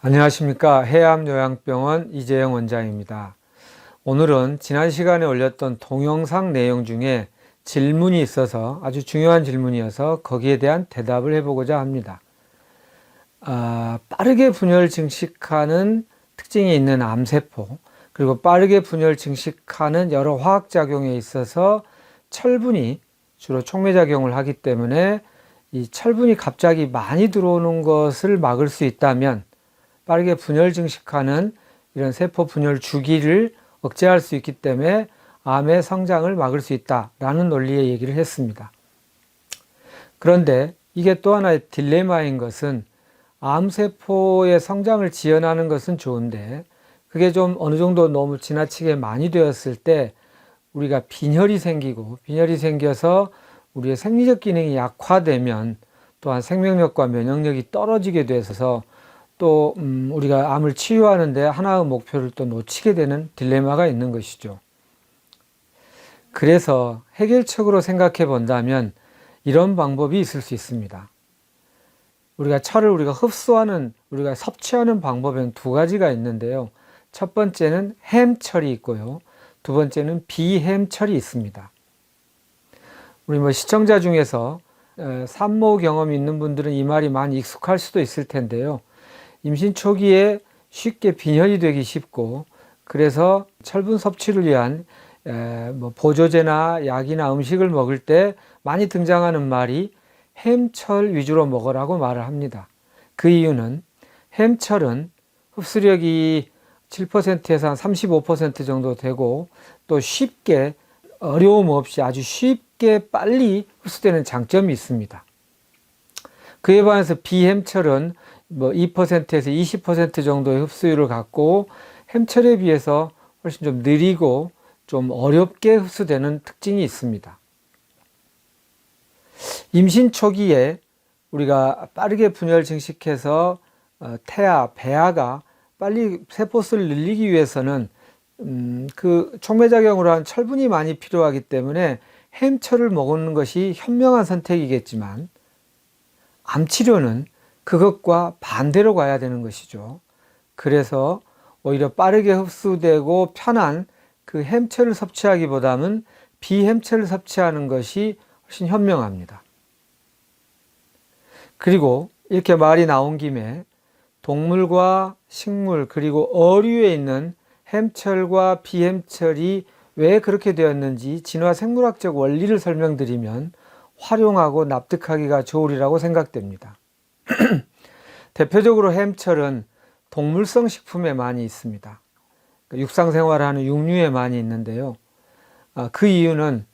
안녕하십니까. 해암요양병원 이재영 원장입니다. 오늘은 지난 시간에 올렸던 동영상 내용 중에 질문이 있어서 아주 중요한 질문이어서 거기에 대한 대답을 해보고자 합니다. 빠르게 분열 증식하는 특징이 있는 암세포, 그리고 빠르게 분열 증식하는 여러 화학작용에 있어서 철분이 주로 촉매작용을 하기 때문에 이 철분이 갑자기 많이 들어오는 것을 막을 수 있다면 빠르게 분열 증식하는 이런 세포 분열 주기를 억제할 수 있기 때문에 암의 성장을 막을 수 있다라는 논리의 얘기를 했습니다. 그런데 이게 또 하나의 딜레마인 것은 암세포의 성장을 지연하는 것은 좋은데 그게 좀 어느 정도 너무 지나치게 많이 되었을 때 우리가 빈혈이 생겨서 우리의 생리적 기능이 약화되면 또한 생명력과 면역력이 떨어지게 돼서 또 우리가 암을 치유하는데 하나의 목표를 또 놓치게 되는 딜레마가 있는 것이죠. 그래서 해결책으로 생각해 본다면 이런 방법이 있을 수 있습니다. 철을 우리가 섭취하는 방법에는 두 가지가 있는데요. 첫 번째는 햄철이 있고요. 두 번째는 비햄철이 있습니다. 우리 시청자 중에서 산모 경험이 있는 분들은 이 말이 많이 익숙할 수도 있을 텐데요. 임신 초기에 쉽게 빈혈이 되기 쉽고 그래서 철분 섭취를 위한 보조제나 약이나 음식을 먹을 때 많이 등장하는 말이 햄철 위주로 먹으라고 말을 합니다. 그 이유는 햄철은 흡수력이 7%에서 한 35% 정도 되고 또 쉽게 어려움 없이 아주 쉽게 빨리 흡수되는 장점이 있습니다. 그에 반해서 비햄철은 2%에서 20% 정도의 흡수율을 갖고 햄철에 비해서 훨씬 좀 느리고 좀 어렵게 흡수되는 특징이 있습니다. 임신 초기에 우리가 빠르게 분열 증식해서 배아가 빨리 세포수를 늘리기 위해서는 그 촉매작용으로 한 철분이 많이 필요하기 때문에 햄철을 먹는 것이 현명한 선택이겠지만 암치료는 그것과 반대로 가야 되는 것이죠. 그래서 오히려 빠르게 흡수되고 편한 그 햄철을 섭취하기보다는 비햄철을 섭취하는 것이 훨씬 현명합니다. 그리고 이렇게 말이 나온 김에 동물과 식물 그리고 어류에 있는 햄철과 비햄철이 왜 그렇게 되었는지 진화 생물학적 원리를 설명드리면 활용하고 납득하기가 좋으리라고 생각됩니다. 대표적으로 햄철은 동물성 식품에 많이 있습니다. 육상생활하는 육류에 많이 있는데요. 그 이유는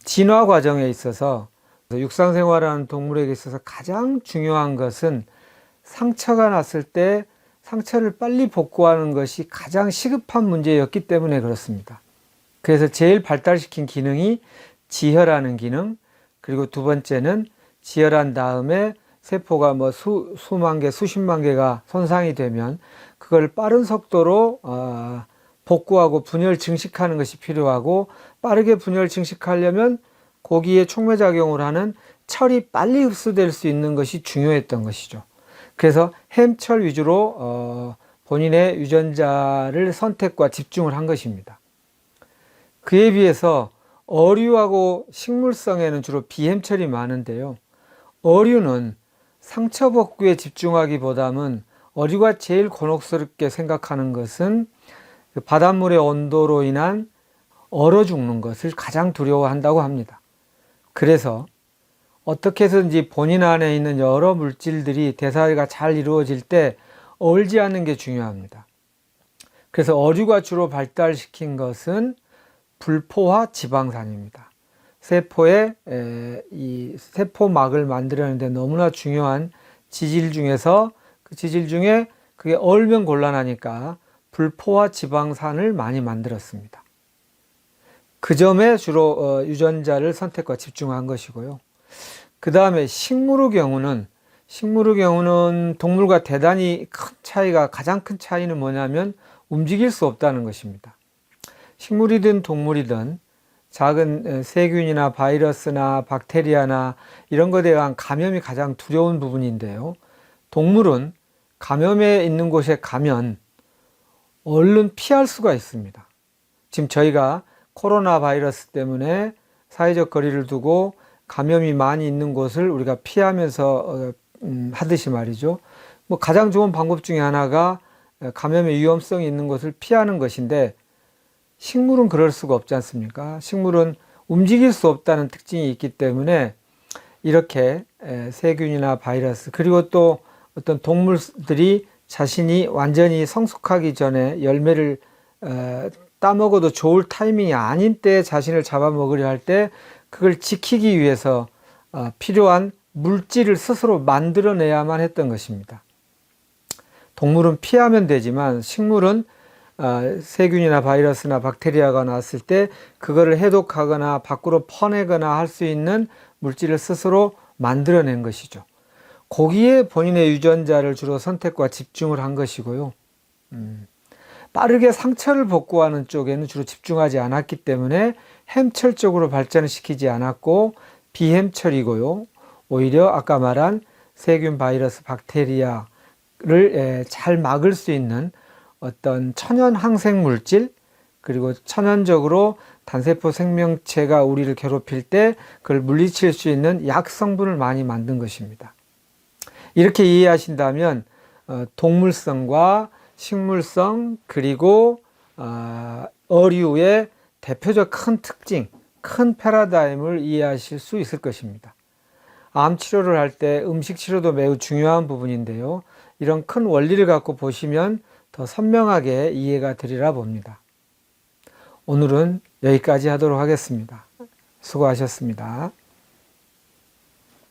진화 과정에 있어서 육상생활하는 동물에게 있어서 가장 중요한 것은 상처가 났을 때 상처를 빨리 복구하는 것이 가장 시급한 문제였기 때문에 그렇습니다. 그래서 제일 발달시킨 기능이 지혈하는 기능, 그리고 두 번째는 지혈한 다음에 세포가 수만 개, 수십만 개가 손상이 되면 그걸 빠른 속도로 복구하고 분열 증식하는 것이 필요하고 빠르게 분열 증식하려면 고기에 촉매작용을 하는 철이 빨리 흡수될 수 있는 것이 중요했던 것이죠. 그래서 햄철 위주로 본인의 유전자를 선택과 집중을 한 것입니다. 그에 비해서 어류하고 식물성에는 주로 비햄철이 많은데요. 어류는 상처 복구에 집중하기보다는 어류가 제일 곤혹스럽게 생각하는 것은 바닷물의 온도로 인한 얼어 죽는 것을 가장 두려워한다고 합니다. 그래서 어떻게 해서든지 본인 안에 있는 여러 물질들이 대사가 잘 이루어질 때 얼지 않는 게 중요합니다. 그래서 어류가 주로 발달시킨 것은 불포화 지방산입니다. 이 세포막을 만들어내는데 너무나 중요한 지질 중에서 그 지질 중에 그게 얼면 곤란하니까 불포화 지방산을 많이 만들었습니다. 그 점에 주로 유전자를 선택과 집중한 것이고요. 그 다음에 식물의 경우는 동물과 대단히 가장 큰 차이는 뭐냐면 움직일 수 없다는 것입니다. 식물이든 동물이든 작은 세균이나 바이러스나 박테리아나 이런 것에 대한 감염이 가장 두려운 부분인데요. 동물은 감염에 있는 곳에 가면 얼른 피할 수가 있습니다. 지금 저희가 코로나 바이러스 때문에 사회적 거리를 두고 감염이 많이 있는 곳을 우리가 피하면서 하듯이 말이죠. 뭐 가장 좋은 방법 중에 하나가 감염의 위험성이 있는 곳을 피하는 것인데, 식물은 그럴 수가 없지 않습니까? 식물은 움직일 수 없다는 특징이 있기 때문에 이렇게 세균이나 바이러스, 그리고 또 어떤 동물들이 자신이 완전히 성숙하기 전에 열매를 따먹어도 좋을 타이밍이 아닌 때에 자신을 잡아먹으려 할 때 그걸 지키기 위해서 필요한 물질을 스스로 만들어내야만 했던 것입니다. 동물은 피하면 되지만 식물은 세균이나 바이러스나 박테리아가 나왔을 때 그거를 해독하거나 밖으로 퍼내거나 할 수 있는 물질을 스스로 만들어낸 것이죠. 거기에 본인의 유전자를 주로 선택과 집중을 한 것이고요. 빠르게 상처를 복구하는 쪽에는 주로 집중하지 않았기 때문에 햄철 쪽으로 발전을 시키지 않았고 비햄철이고요. 오히려 아까 말한 세균, 바이러스, 박테리아를 잘 막을 수 있는 어떤 천연 항생 물질, 그리고 천연적으로 단세포 생명체가 우리를 괴롭힐 때 그걸 물리칠 수 있는 약 성분을 많이 만든 것입니다. 이렇게 이해하신다면 동물성과 식물성, 그리고 어류의 대표적 큰 특징, 큰 패러다임을 이해하실 수 있을 것입니다. 암 치료를 할 때 음식 치료도 매우 중요한 부분인데요. 이런 큰 원리를 갖고 보시면 더 선명하게 이해가 되리라 봅니다. 오늘은 여기까지 하도록 하겠습니다. 수고하셨습니다.